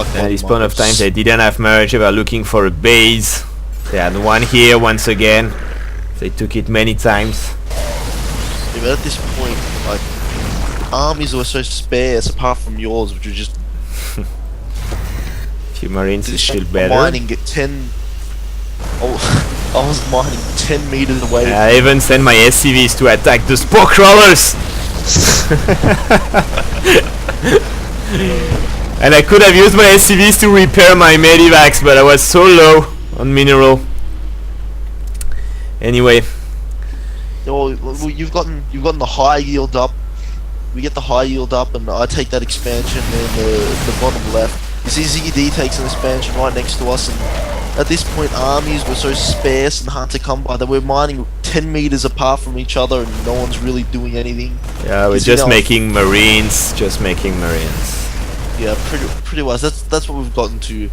talk about At this point of time, they didn't have much. They were looking for a base. They had one here once again. They took it many times. Yeah, but at this point, like, armies were so sparse apart from yours, which were just... Few Marines is still better. Mining at 10... Oh, I was mining 10 meters away. I even sent my SCVs to attack the spore crawlers! And I could have used my SCVs to repair my medivacs, but I was so low on mineral. Anyway. Well, you've gotten the high yield up. We get the high yield up, and I take that expansion in the bottom left. You see ZyggyD takes an expansion right next to us, and at this point armies were so sparse and hard to come by that we're mining 10 meters apart from each other and no one's really doing anything. Yeah, we're just making Marines, Yeah, pretty wise. That's what we've gotten to.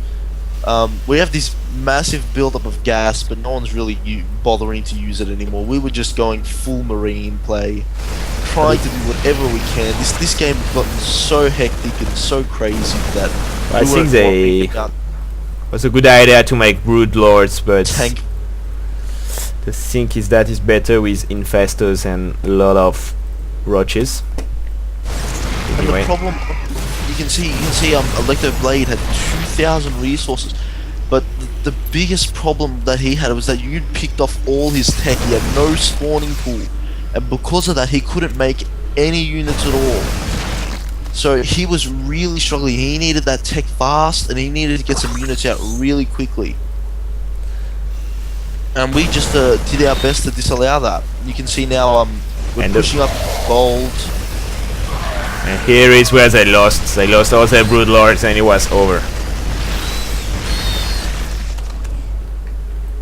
We have this massive build-up of gas, but no one's really bothering to use it anymore. We were just going full Marine play, trying to do whatever we can. This game has gotten so hectic and so crazy that I think it was a good idea to make Brood Lords, but the thing is that is better with infestors and a lot of roaches. Anyway. And the problem, you can see Alectoblade had 2,000 resources, but the biggest problem that he had was that you'd picked off all his tech. He had no spawning pool, and because of that he couldn't make any units at all. So he was really struggling. He needed that tech fast, and he needed to get some units out really quickly. And we just did our best to disallow that. You can see now we're pushing up gold. And here is where they lost. They lost all their Brood Lords, and it was over.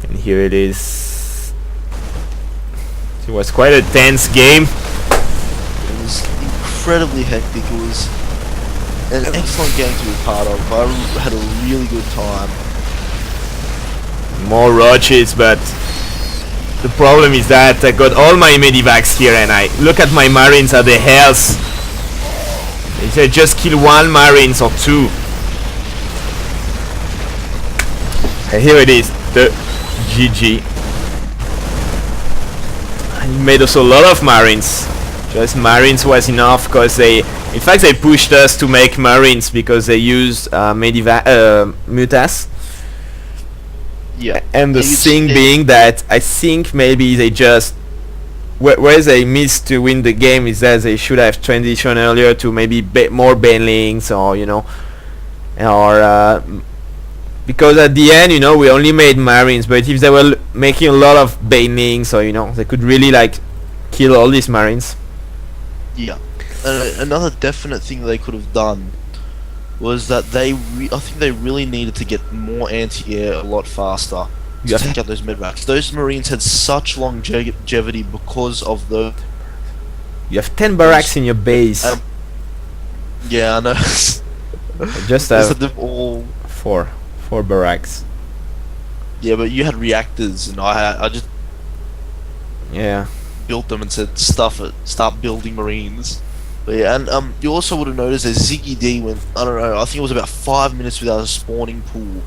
And here it is. It was quite a tense game. It was incredibly hectic. It was an excellent game to be part of. I had a really good time. More roaches, but the problem is that I got all my medivacs here, and I look at my Marines at the health. They said just kill one Marines or two. And here it is, the GG. And he made us a lot of Marines. Just Marines was enough, because in fact they pushed us to make Marines because they used mutas. Yeah. And the thing being that I think maybe they just where they missed to win the game is that they should have transitioned earlier to maybe more banelings, or or because at the end we only made Marines, but if they were making a lot of banelings, or they could really like kill all these Marines. Yeah. Another definite thing they could have done was that I think they really needed to get more anti-air a lot faster to take out those medvacs. Those Marines had such longevity because of the... You have 10 barracks in your base. Yeah, I know. I just have all 4 barracks. Yeah, but you had reactors, and I just built them and said, stuff it, start building Marines. But yeah, and you also would have noticed that ZyggyD went, I don't know, I think it was about 5 minutes without a spawning pool.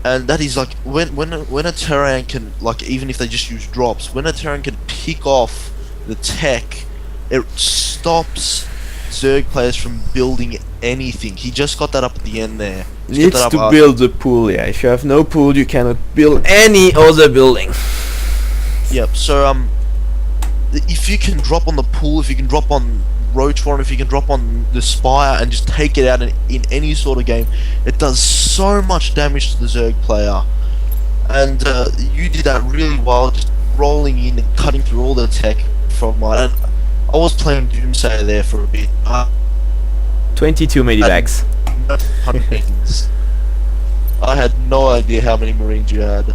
And that is like, when a Terran can, like, even if they just use drops, when a Terran can pick off the tech, it stops Zerg players from building anything. He just got that up at the end there. Needs to build the pool, yeah. If you have no pool, you cannot build any other building. Yep, so, if you can drop on the pool, if you can drop on Roach Warren, if you can drop on the Spire and just take it out in any sort of game, it does so much damage to the Zerg player. And you did that really well, just rolling in and cutting through all the tech from mine. And I was playing Doomsayer there for a bit. 22 medivacs. I had no idea how many Marines you had.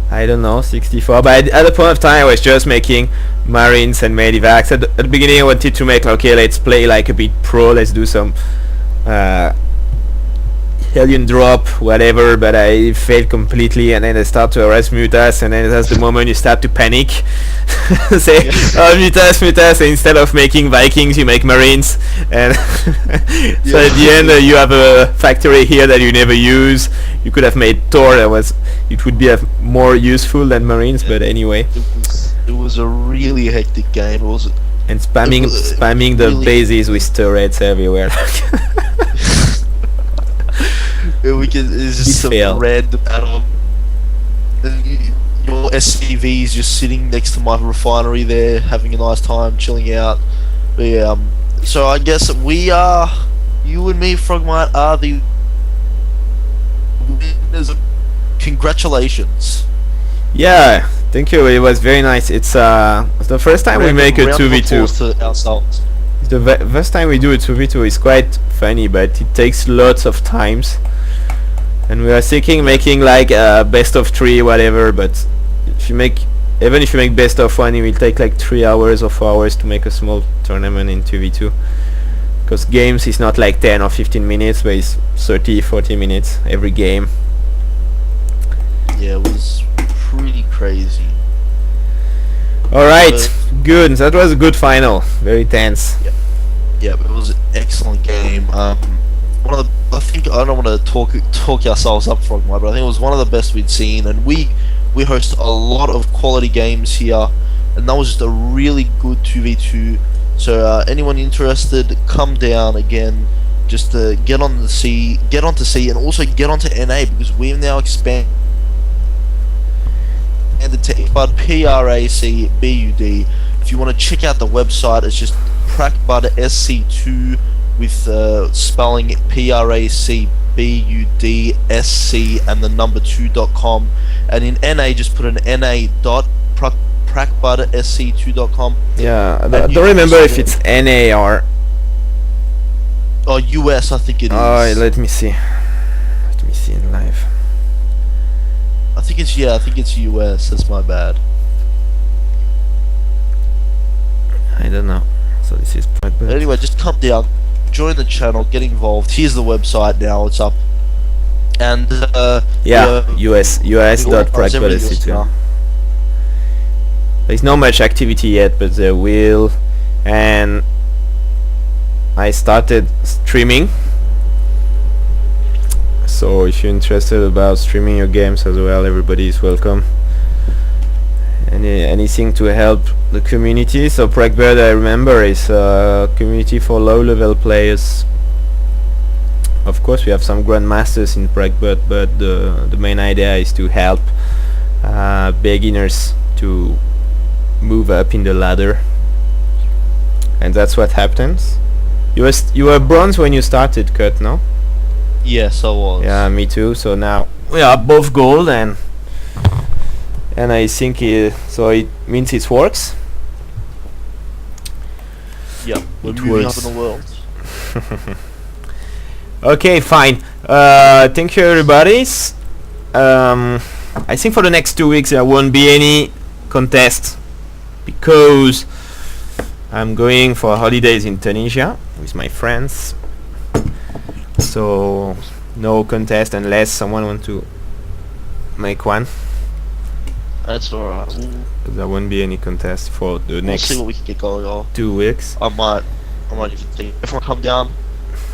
I don't know, 64, but at the point of time I was just making Marines and medivacs. At the beginning I wanted to make, okay, let's play like a bit pro, let's do some alien drop, whatever, but I failed completely, and then I start to harass Mutas, and then that's the moment you start to panic. Say, oh, Mutas, and instead of making Vikings, you make Marines, and so at the end you have a factory here that you never use. You could have made Thor, it would be more useful than Marines, but anyway. It was a really hectic game. And spamming the really bases with turrets everywhere. It's just some red battle. Your SCV is just sitting next to my refinery there, having a nice time, chilling out. But yeah, so I guess you and me, Frogmite, are the winners. Congratulations. Yeah, thank you. It was very nice. It's the first time we make a 2v2. It's the first time we do a 2v2. It's quite funny, but it takes lots of times. And we are thinking making like a best of 3, whatever. But even if you make best of 1, it will take like 3 hours or 4 hours to make a small tournament in 2v2. Because games is not like 10 or 15 minutes, but it's 30-40 minutes every game. Yeah, it was pretty crazy. Alright, good. That was a good final. Very tense. Yeah, it was an excellent game. I think I don't want to talk ourselves up, Frogmite, but I think it was one of the best we'd seen, and we host a lot of quality games here, and that was just a really good 2v2. So anyone interested, come down again. Just get onto C, and also get onto NA, because we've now expanded to Pracbud. If you want to check out the website, it's just Pracbud SC2 with spelling PracbudSC and the number 2.com, and in NA just put an na.pracbudsc2.com. Yeah, I don't remember if it's NA or US. I think it is. Oh, let me see in live. I think it's US. That's my bad. I don't know. So this is Pracbud. Anyway, just come down, join the channel, get involved. Here's the website now. It's up. And yeah, us.pracbudsc2. There's not much activity yet, but there will. And I started streaming. So if you're interested about streaming your games as well, everybody is welcome. Anything to help the community. So Pracbud, I remember, is a community for low-level players. Of course, we have some grandmasters in Pracbud, but the main idea is to help beginners to move up in the ladder, and that's what happens. You were bronze when you started, Cut, no? Yes, I was. Yeah, me too. So now we are both gold, and I think so it means it works. Yeah, we're moving up in the world. Okay, fine. Thank you, everybody. I think for the next 2 weeks there won't be any contest because I'm going for holidays in Tunisia with my friends. So no contest unless someone wants to make one. That's alright. There won't be any contest for the next see what we can get going on. 2 weeks. I might even think if I come down,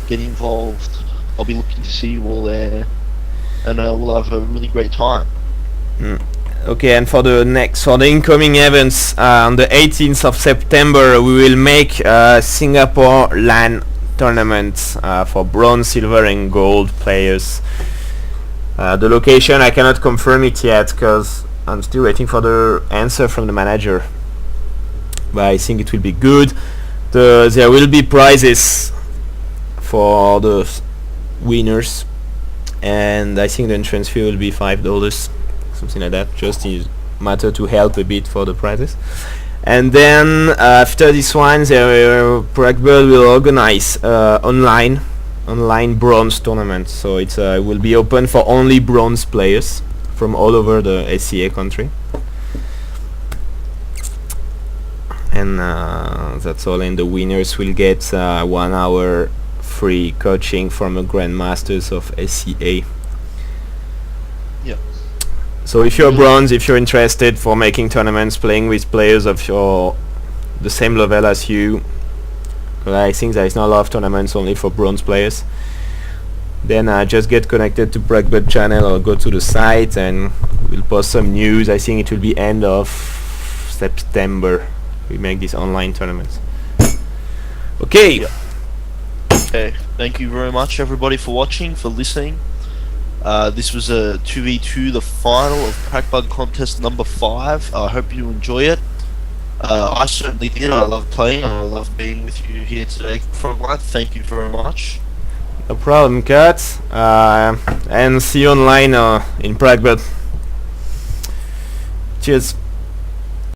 get involved. I'll be looking to see you all there, and we'll have a really great time. Okay, and for the incoming events, on the 18th of September, we will make a Singapore LAN tournament for bronze, silver, and gold players. The location I cannot confirm it yet because I'm still waiting for the answer from the manager, but I think it will be good. There will be prizes for the winners, and I think the entrance fee will be $5, something like that, just is matter to help a bit for the prizes. And then after this one, Pracbud will organize online bronze tournament, so it will be open for only bronze players from all over the SCA country, and that's all. And the winners will get 1 hour free coaching from a grandmasters of SCA. Yeah. So if you're bronze, if you're interested for making tournaments, playing with players of the same level as you, I think there is not a lot of tournaments only for bronze players, then just get connected to Pracbud channel or go to the site and we'll post some news. I think it will be end of September we make these online tournaments. Okay. Yeah. Okay. Thank you very much everybody for watching, for listening. This was a 2v2, the final of Pracbud Contest number 5. I hope you enjoy it. I certainly did. I love playing and I love being with you here today. Frogmite, thank you very much. No problem, Kat. And see you online in Pracbud. Cheers.